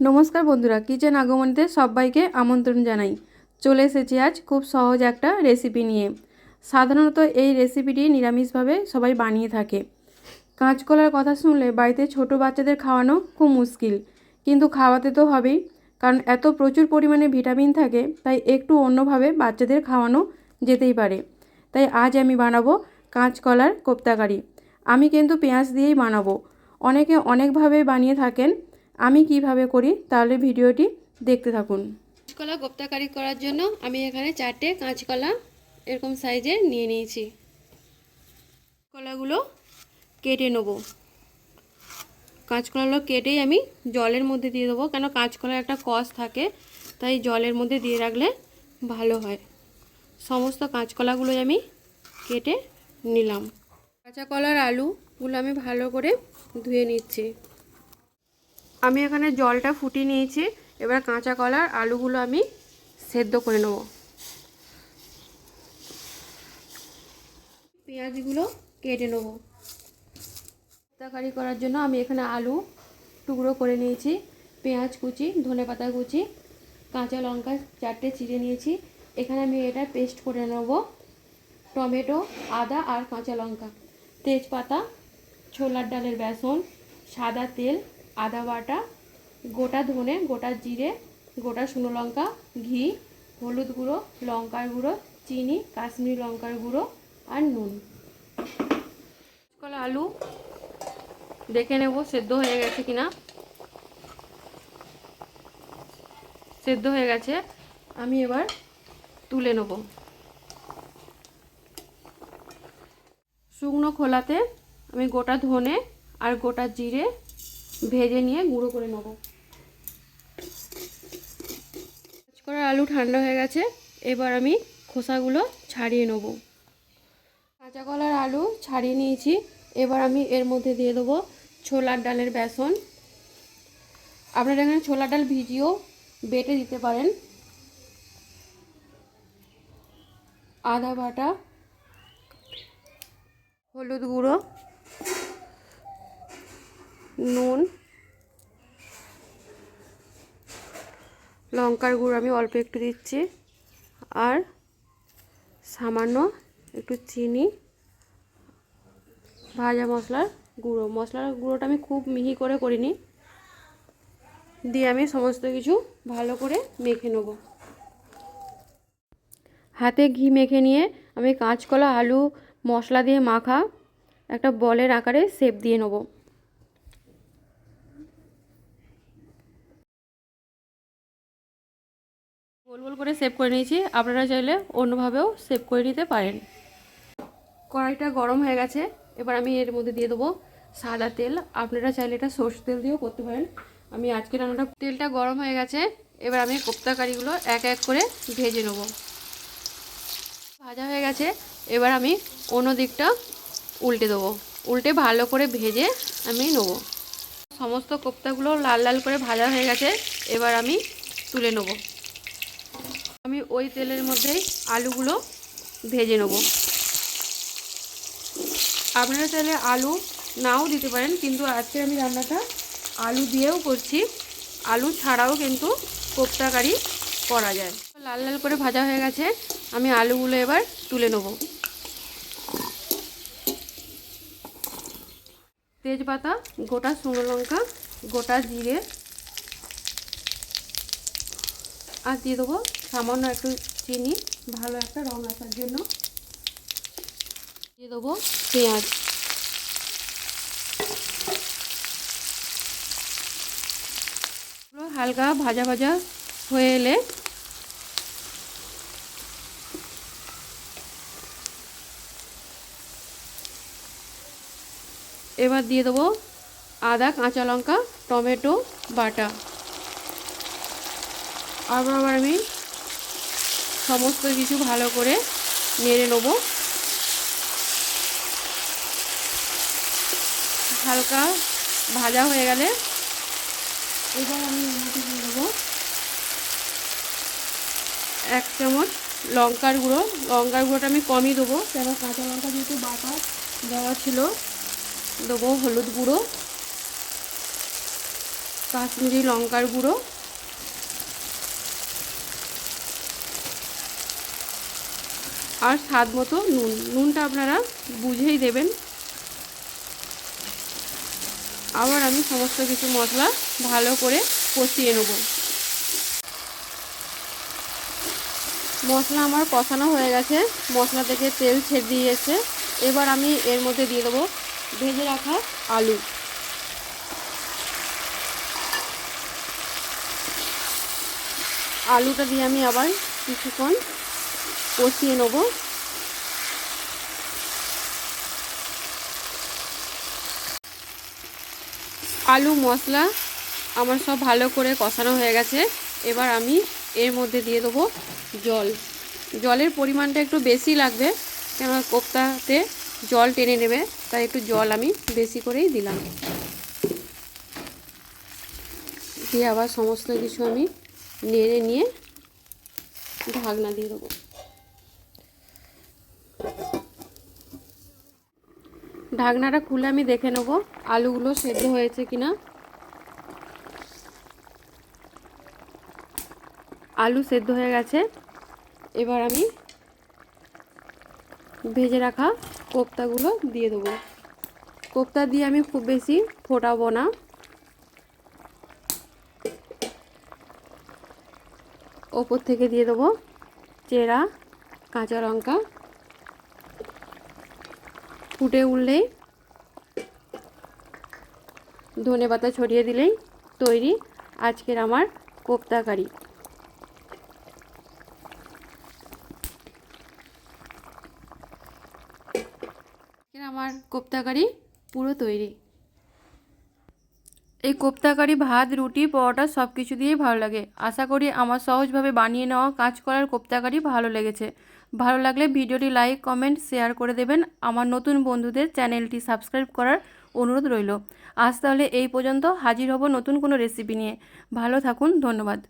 নমস্কার বন্ধুরা, কিচেন আগমনীতে সবাইকে আমন্ত্রণ জানাই। চলে এসেছি আজ খুব সহজ একটা রেসিপি নিয়ে। সাধারণত এই রেসিপিটি নিরামিষভাবে সবাই বানিয়ে থাকে। কাঁচকলার কথা শুনলে বাড়িতে ছোট বাচ্চাদের খাওয়ানো খুব মুশকিল, কিন্তু খাওয়াতে তো হবেই, কারণ এত প্রচুর পরিমাণে ভিটামিন থাকে, তাই একটু অন্যভাবে বাচ্চাদের খাওয়ানো যেতেই পারে। তাই আজ আমি বানাবো কাঁচকলার কোপ্তাকারি। আমি কিন্তু পেঁয়াজ দিয়েই বানাবো। অনেকে অনেকভাবে বানিয়ে থাকেন, আমি কিভাবে করি তাহলে ভিডিওটি দেখতে থাকুন। কাঁচকলা কোপ্তাকারি করার জন্য আমি এখানে 4টে কাঁচকলা এরকম সাইজের নিয়ে নিয়েছি। কলাগুলো কেটে নেব। কাঁচকলাগুলো কেটেই আমি জলের মধ্যে দিয়ে দেবো, কেন কাঁচকলার একটা কষ থাকে, তাই জলের মধ্যে দিয়ে রাখলে ভালো হয়। সমস্ত কাঁচকলাগুলো আমি কেটে নিলাম। কাঁচা কলার আলুগুলো আমি ভালো করে ধুয়ে নিচ্ছি। আমি এখানে জলটা ফুটিয়ে নিয়েছি। এবার কাঁচা কলার আলুগুলো আমি সেদ্ধ করে নেব। পেঁয়াজগুলো কেটে নেব। তরকারি করার জন্য আমি এখানে আলু টুকরো করে নিয়েছি, পেঁয়াজ কুচি, ধনেপাতা কুচি, কাঁচা লঙ্কা 4টে চিড়ে নিয়েছি। এখানে আমি এটা পেস্ট করে নেব। টমেটো, আদা আর কাঁচা লঙ্কা, তেজপাতা, ছোলার ডালের বেসন, সাদা তেল, আদা বাটা, গোটা ধনে, গোটা জিরে, গোটা শুকনো লঙ্কা, ঘি, হলুদ গুঁড়ো, লঙ্কার গুঁড়ো, চিনি, কাশ্মীরি লঙ্কার গুঁড়ো আর নুন। আলু দেখে নেব সেদ্ধ হয়ে গেছে কিনা। সেদ্ধ হয়ে গেছে, আমি এবার তুলে নেব। শুকনো খোলাতে আমি গোটা ধনে আর গোটা জিরে ভেজে নিয়ে গুঁড়ো করে নেব। কাঁচকলার আলু ঠান্ডা হয়ে গেছে, এবার আমি খোসাগুলো ছাড়িয়ে নেব। কাঁচা কলার আলু ছাড়িয়ে নিয়েছি। এবার আমি এর মধ্যে দিয়ে দেবো ছোলার ডালের বেসন। আপনারা এখানে ছোলার ডাল ভিজিয়েও বেটে দিতে পারেন। আদা বাটা, হলুদ গুঁড়ো, নুন, লঙ্কার গুঁড়ো আমি অল্প একটু দিচ্ছি, আর সামান্য একটু চিনি, ভাজা মশলার গুঁড়োটা আমি খুব মিহি করে করিনি, দিয়ে আমি সমস্ত কিছু ভালো করে মেখে নেব। হাতে ঘি মেখে নিয়ে আমি কাঁচকলা আলু মশলা দিয়ে মাখা একটা বলের আকারে শেপ দিয়ে নেব। গোল গোল করে শেপ করে নিয়েছি, আপনারা চাইলে অন্যভাবেও শেপ করে নিতে পারেন। কড়াইটা গরম হয়ে গেছে, এবার আমি এর মধ্যে দিয়ে দেবো সাদা তেল। আপনারা চাইলে এটা সরষের তেল দিয়েও করতে পারেন। আমি আজকে রান্নাটা, তেলটা গরম হয়ে গেছে, এবার আমি কোপ্তা কারিগুলো এক এক করে ভেজে নেব। ভাজা হয়ে গেছে, এবার আমি অন্য দিকটা উল্টে দেবো। উল্টে ভালো করে ভেজে আমি নেব। সমস্ত কোপ্তাগুলো লাল লাল করে ভাজা হয়ে গেছে, এবার আমি তুলে নেব। আমি ওই তেলের মধ্যেই আলুগুলো ভেজে নেব। আপনারা চাইলে আলু নাও দিতে পারেন, কিন্তু আজকে আমি রান্নাটা আলু দিয়েও করছি। আলু ছাড়াও কিন্তু কোপ্তা কারি করা যায়। লাল লাল করে ভাজা হয়ে গেছে, আমি আলুগুলো এবার তুলে নেব। তেজপাতা, গোটা শুকনো লঙ্কা, গোটা জিরে, আর দিয়ে দেবো সামান্য একটু চিনি, ভালো একটা রং আসার জন্য। দিয়ে দেবো পেঁয়াজ। হালকা ভাজা ভাজা হয়ে এলে এবার দিয়ে দেবো আদা, কাঁচা লঙ্কা, টমেটো বাটা। আবার আমি সমস্ত কিছু ভালো করে নেড়ে নেব। হালকা ভাজা হয়ে গেলে এবার আমি দিয়ে দেবো 1 চামচ লঙ্কার গুঁড়ো। লঙ্কার গুঁড়োটা আমি কমই দেবো, কেন কাঁচা লঙ্কা যেহেতু বাটা দেওয়া ছিল। দেবো হলুদ গুঁড়ো, কাশ্মীরি লঙ্কার গুঁড়ো, আর স্বাদ মতো নুন। নুনটা আপনারা বুঝেই দেবেন। আবার আমি সমস্ত কিছু মশলা ভালো করে কষিয়ে নেব। মশলা আমার কষানো হয়ে গেছে, মশলা থেকে তেল ছেড়ে দিয়েছে। এবার আমি এর মধ্যে দিয়ে দেবো ভেজে রাখা আলু। আলুটা দিয়ে আমি আবার কিছুক্ষণ কষিয়ে নেব। আলু মশলা আমার সব ভালো করে কষানো হয়ে গেছে। এবার আমি এর মধ্যে দিয়ে দেবো জল। জলের পরিমাণটা একটু বেশি লাগবে, কেন কোপ্তাতে জল টেনে নেবে, তাই একটু জল আমি বেশি করেই দিলাম। দিয়ে আবার সমস্ত কিছু আমি নেড়ে নিয়ে ঢাকনা দিয়ে দেবো। ঢাকনাটা খুলে আমি দেখে নেব আলুগুলো সেদ্ধ হয়েছে কিনা। আলু সেদ্ধ হয়ে গেছে। এবার আমি ভেজে রাখা কোপ্তাগুলো দিয়ে দেবো। কোপ্তা দিয়ে আমি খুব বেশি ফোটাবো না। ওপর থেকে দিয়ে দেবো চেরা কাঁচা লঙ্কা। ফুটে উঠলেই ধনেপাতা ছড়িয়ে দিলেই তৈরি আজকের আমার কোপ্তা কারি। আমার কোপ্তা কারি পুরো তৈরি। এই কোপ্তা কারি ভাত, রুটি, পরোটা সব কিছু দিয়েই ভালো লাগে। আশা করি আমার সহজভাবে বানিয়ে নেওয়া কাঁচকলার কোপ্তা কারি ভালো লেগেছে। ভালো লাগলে ভিডিওটি লাইক, কমেন্ট, শেয়ার করে দেবেন। আমার নতুন বন্ধুদের চ্যানেলটি সাবস্ক্রাইব করার অনুরোধ রইল। আজ তাহলে এই পর্যন্ত, হাজির হব নতুন কোনো রেসিপি নিয়ে। ভালো থাকুন, ধন্যবাদ।